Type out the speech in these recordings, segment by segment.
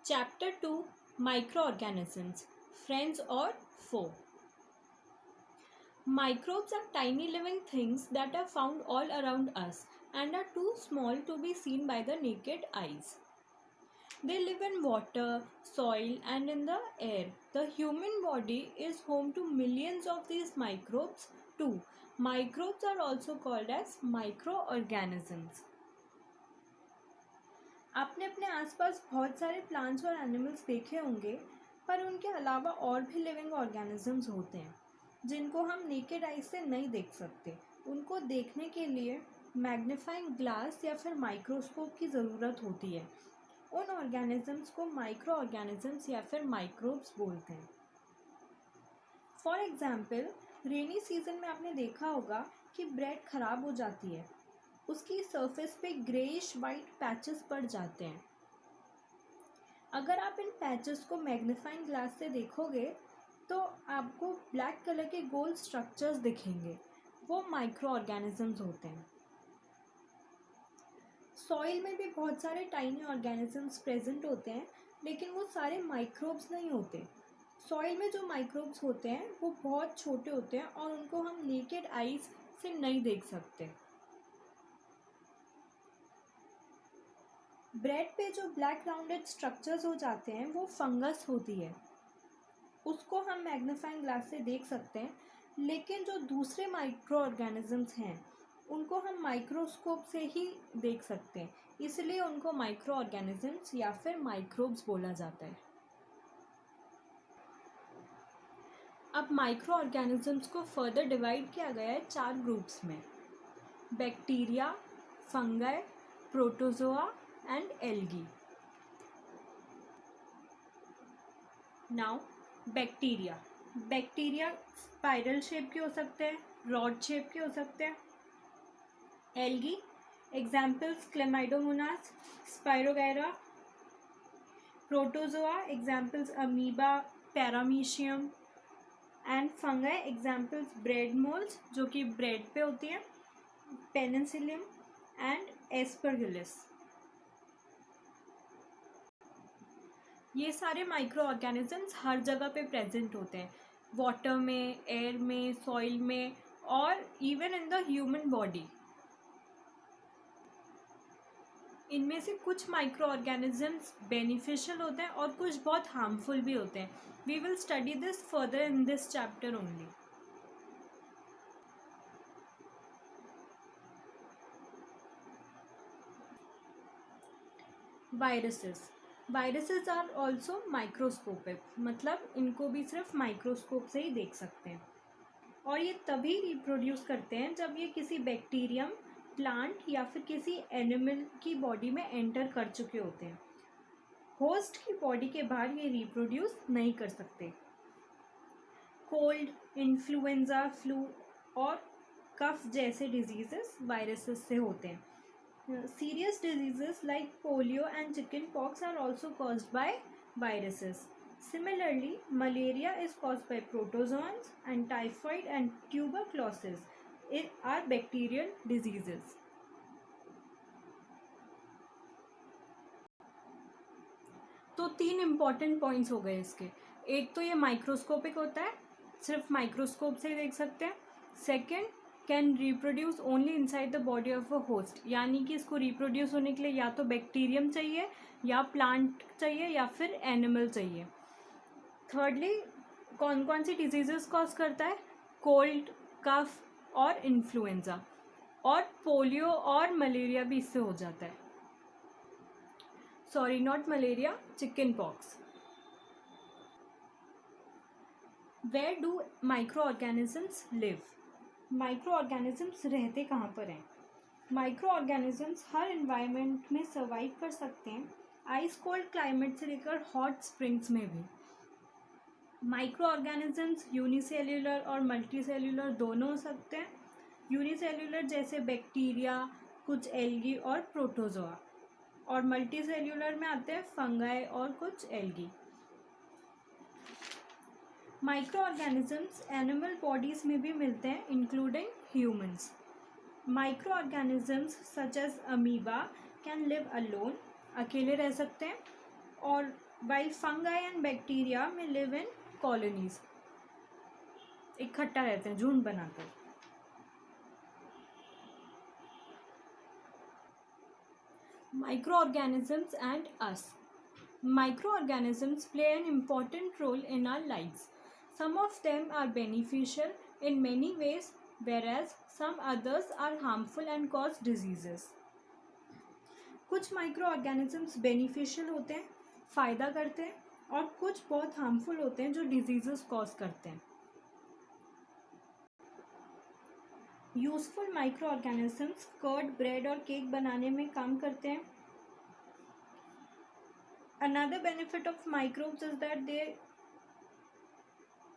Chapter 2 Microorganisms Friends or Foe. Microbes are tiny living things that are found all around us and are too small to be seen by the naked eyes. They live in water, soil, and in the air. The human body is home to millions of these microbes too. Microbes are also called as microorganisms. आपने अपने आसपास बहुत सारे plants और animals देखे होंगे, पर उनके अलावा और भी लिविंग ऑर्गेनिजम्स होते हैं जिनको हम नेकेड आई से नहीं देख सकते. उनको देखने के लिए मैग्नीफाइंग ग्लास या फिर माइक्रोस्कोप की ज़रूरत होती है. उन ऑर्गेनिजम्स को माइक्रो ऑर्गेनिजम्स या फिर माइक्रोब्स बोलते हैं. फॉर एग्जाम्पल, रेनी सीजन में आपने देखा होगा कि ब्रेड ख़राब हो जाती है. उसकी सरफेस पे ग्रेइश वाइट पैचेस पड़ जाते हैं. अगर आप इन पैचेस को मैग्नीफाइंग ग्लास से देखोगे तो आपको ब्लैक कलर के गोल स्ट्रक्चर्स दिखेंगे. वो माइक्रो ऑर्गेनिजम्स होते हैं. सॉइल में भी बहुत सारे टाइनी ऑर्गेनिजम्स प्रेजेंट होते हैं, लेकिन वो सारे माइक्रोब्स नहीं होते. सॉइल में जो माइक्रोब्स होते हैं वो बहुत छोटे होते हैं और उनको हम नेकेड आईज से नहीं देख सकते. ब्रेड पे जो ब्लैक राउंडेड स्ट्रक्चर्स हो जाते हैं वो फंगस होती है. उसको हम मैग्नीफाइंग ग्लास से देख सकते हैं, लेकिन जो दूसरे माइक्रो ऑर्गेनिजम्स हैं उनको हम माइक्रोस्कोप से ही देख सकते हैं. इसलिए उनको माइक्रो ऑर्गेनिजम्स या फिर माइक्रोब्स बोला जाता है. अब माइक्रो ऑर्गेनिजम्स को फर्दर डिवाइड किया गया है 4 ग्रुप्स में: bacteria, fungi, protozoa and algae. Now bacteria. Bacteria spiral shape के हो सकते हैं, रॉड शेप के हो सकते हैं. Algae examples chlamydomonas, spirogyra. Protozoa examples amoeba, paramecium. And fungi examples bread moulds जो कि ब्रेड पे होती हैं, पेनिसिलियम एंड एस्परगिलस. ये सारे माइक्रो ऑर्गेनिजम्स हर जगह पे प्रेजेंट होते हैं. वाटर में, एयर में, सॉइल में और even in the human body. इनमें से कुछ माइक्रो ऑर्गेनिजम्स बेनिफिशियल होते हैं और कुछ बहुत हार्मफुल भी होते हैं. We will study this further in this chapter only. Viruses. Viruses are also microscopic, मतलब इनको भी सिर्फ माइक्रोस्कोप से ही देख सकते हैं. और ये तभी रिप्रोड्यूस करते हैं जब ये किसी बैक्टीरियम, प्लांट या फिर किसी एनिमल की बॉडी में एंटर कर चुके होते हैं. होस्ट की बॉडी के बाहर ये रिप्रोड्यूस नहीं कर सकते. कोल्ड, इन्फ्लुएंजा, फ्लू और कफ जैसे डिजीजेस वायरसेस से होते हैं. Serious diseases like polio and chickenpox are also caused by viruses. Similarly, malaria is caused by protozoans and typhoid and tuberculosis are bacterial diseases. तो 3 इम्पॉर्टेंट पॉइंट्स हो गए इसके. एक तो ये माइक्रोस्कोपिक होता है, सिर्फ माइक्रोस्कोप से ही देख सकते हैं. Second, can reproduce only inside the body of a host, यानी कि इसको रिप्रोड्यूस होने के लिए या तो बैक्टीरियम चाहिए या प्लांट चाहिए या फिर एनिमल चाहिए. थर्डली, कौन कौन सी डिजीजेस कॉज करता है? कोल्ड, कफ और इन्फ्लुएंजा. और पोलियो और मलेरिया भी इससे हो जाता है. Sorry, not malaria, chicken pox. Where do microorganisms live? Microorganisms रहते कहाँ पर हैं? माइक्रो ऑर्गेनिजम्स हर इन्वायरमेंट में सर्वाइव कर सकते हैं, आइस कोल्ड क्लाइमेट से लेकर हॉट स्प्रिंग्स में भी. माइक्रो ऑर्गेनिजम्स यूनिसेल्यूलर और मल्टीसेल्यूलर दोनों हो सकते हैं. यूनिसेल्यूलर जैसे बैक्टीरिया, कुछ एल्गी और प्रोटोजोआ. और मल्टीसेल्यूलर में आते हैं फंगाई और कुछ algae. Microorganisms animal bodies में भी मिलते हैं, including humans. Microorganisms such as amoeba can live alone, अकेले रह सकते हैं. और while fungi and bacteria may live in colonies, इकट्ठा रहते हैं झुंड बनाकर. Microorganisms and us. Microorganisms play an important role in our lives. Some of them are beneficial in many ways, whereas some others are harmful and cause diseases. कुछ micro organisms beneficial होते हैं, फ़ायदा करते हैं, और कुछ बहुत हार्मफुल होते हैं जो डिजीजेस कॉज करते हैं. Useful microorganisms curd, bread और केक बनाने में काम करते हैं. Another benefit of microbes is that they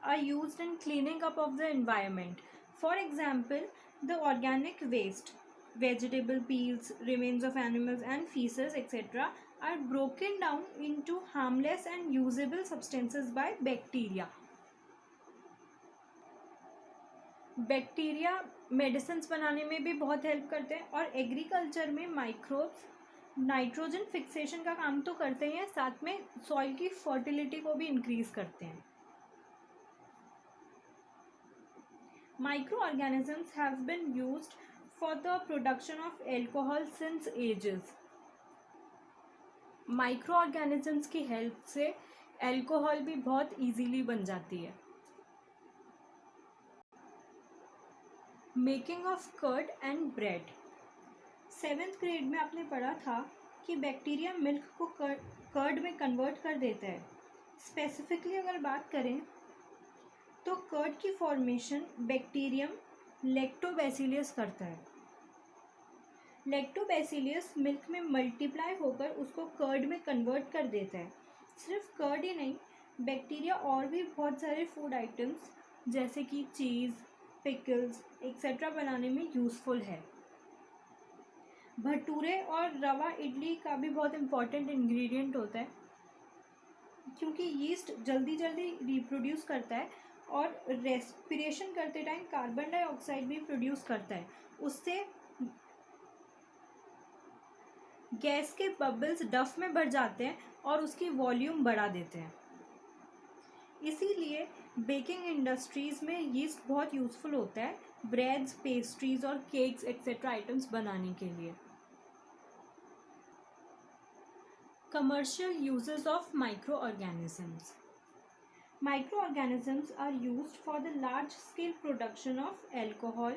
are used in cleaning up of the environment. For example, the organic waste, vegetable peels, remains of animals and feces, etc. are broken down into harmless and usable substances by bacteria. Bacteria medicines बनाने में भी बहुत help करते हैं, और agriculture में microbes nitrogen fixation का काम तो करते हैं, साथ में सॉइल की फर्टिलिटी को भी इंक्रीज करते हैं. Microorganisms have been used for the production of alcohol since ages. Microorganisms की हेल्प से अल्कोहल भी बहुत इजीली बन जाती है. Making of curd and bread. 7th grade में आपने पढ़ा था कि बैक्टीरिया मिल्क को कर्ड में कन्वर्ट कर देता है. स्पेसिफिकली अगर बात करें तो कर्ड की फॉर्मेशन बैक्टीरियम लैक्टोबैसिलियस करता है. लैक्टोबैसिलियस मिल्क में मल्टीप्लाई होकर उसको कर्ड में कन्वर्ट कर देता है. सिर्फ कर्ड ही नहीं, बैक्टीरिया और भी बहुत सारे फूड आइटम्स जैसे कि चीज़, पिकल्स एक्सेट्रा बनाने में यूज़फुल है. भटूरे और रवा इडली का भी बहुत इम्पॉर्टेंट इंग्रेडिएंट होता है, क्योंकि यीस्ट जल्दी जल्दी रिप्रोड्यूस करता है और रेस्पिरेशन करते टाइम कार्बन डाइऑक्साइड भी प्रोड्यूस करता है. उससे गैस के बबल्स डफ में भर जाते हैं और उसकी वॉल्यूम बढ़ा देते हैं. इसीलिए बेकिंग इंडस्ट्रीज़ में यीस्ट बहुत यूज़फुल होता है ब्रेड्स, पेस्ट्रीज और केक्स एक्सेट्रा आइटम्स बनाने के लिए. Commercial uses of microorganisms. Microorganisms are used for the large-scale production of alcohol,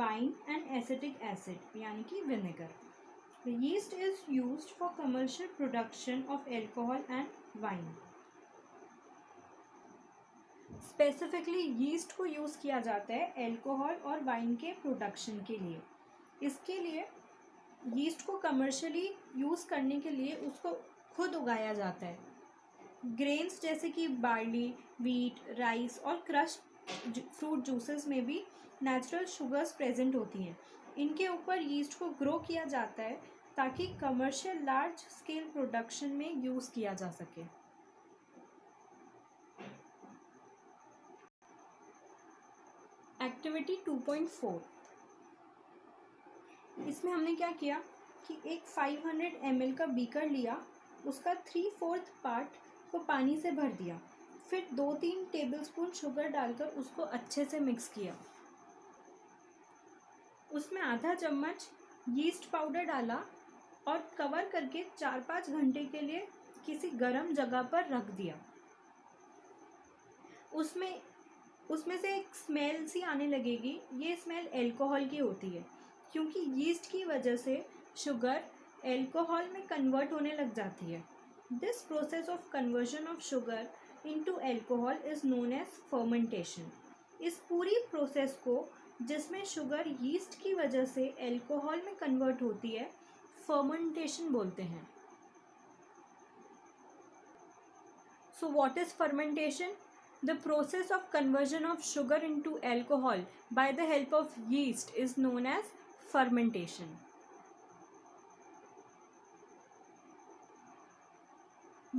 wine, and acetic acid, यानी कि vinegar. The yeast is used for commercial production of alcohol and wine. Specifically, yeast को use किया जाता है alcohol और wine के production के लिए. इसके लिए यीस्ट को कमर्शियली यूज़ करने के लिए उसको खुद उगाया जाता है. ग्रेन्स जैसे कि बार्ली, वीट, राइस और क्रश्ड फ्रूट जूसेस में भी नेचुरल शुगर्स प्रेजेंट होती हैं. इनके ऊपर यीस्ट को ग्रो किया जाता है ताकि कमर्शियल लार्ज स्केल प्रोडक्शन में यूज़ किया जा सके. एक्टिविटी 2.4. इसमें हमने क्या किया कि एक 500 ml का बीकर लिया, उसका 3/4 पार्ट को पानी से भर दिया, फिर 2-3 टेबलस्पून शुगर डालकर उसको अच्छे से मिक्स किया. उसमें आधा चम्मच यीस्ट पाउडर डाला और कवर करके 4-5 घंटे के लिए किसी गर्म जगह पर रख दिया. उसमें से एक स्मेल सी आने लगेगी. ये स्मेल अल्कोहल की होती है, क्योंकि यीस्ट की वजह से शुगर अल्कोहल में कन्वर्ट होने लग जाती है. This process of conversion of sugar into alcohol is known as fermentation. इस पूरी प्रोसेस को, जिसमें शुगर यीस्ट की वजह से अल्कोहल में कन्वर्ट होती है, फर्मेंटेशन बोलते हैं. So what is fermentation? The process of conversion of sugar into alcohol by the help of yeast is known as fermentation.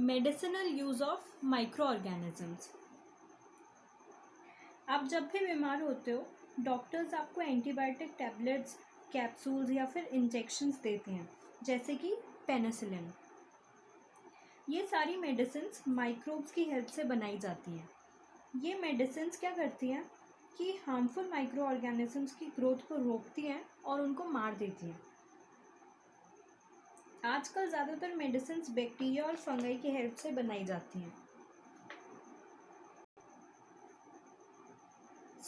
Medicinal use of microorganisms. आप जब भी बीमार होते हो, डॉक्टर्स आपको एंटीबायोटिक टैबलेट्स, कैप्सूल्स या फिर इंजेक्शंस देते हैं, जैसे कि पेनिसिलिन. ये सारी मेडिसिन्स माइक्रोब्स की हेल्प से बनाई जाती हैं। ये मेडिसिन्स क्या करती हैं कि हार्मफुल माइक्रो ऑर्गेनिजम्स की ग्रोथ को रोकती हैं और उनको मार देती हैं। आजकल ज़्यादातर मेडिसिन्स बैक्टीरिया और फंगाई की हेल्प से बनाई जाती हैं।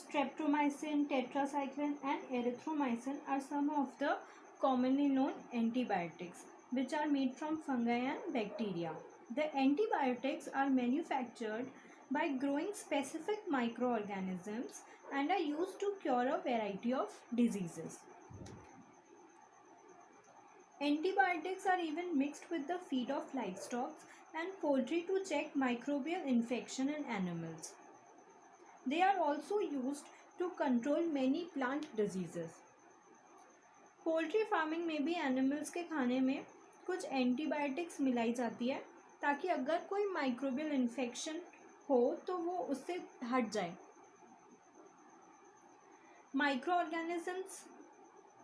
Streptomycin, tetracycline and erythromycin are some of the commonly known antibiotics which are made from fungi and bacteria. The antibiotics are manufactured by growing specific microorganisms and are used to cure a variety of diseases. Antibiotics are even mixed with the feed of livestock and poultry to check microbial infection in animals. They are also used to control many plant diseases. Poultry farming में भी animals के खाने में कुछ antibiotics मिलाई जाती है ताकि अगर कोई माइक्रोबियल इन्फेक्शन हो तो वो उससे हट जाए। माइक्रो ऑर्गेनिजम्स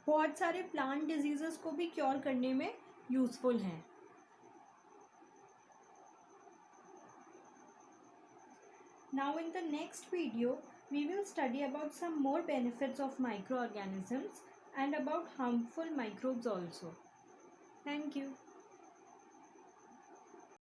बहुत सारे प्लांट डिजीजेस को भी क्योर करने में यूजफुल हैं। Now in the next video, we will study about some more benefits of microorganisms and about harmful microbes also. Thank you.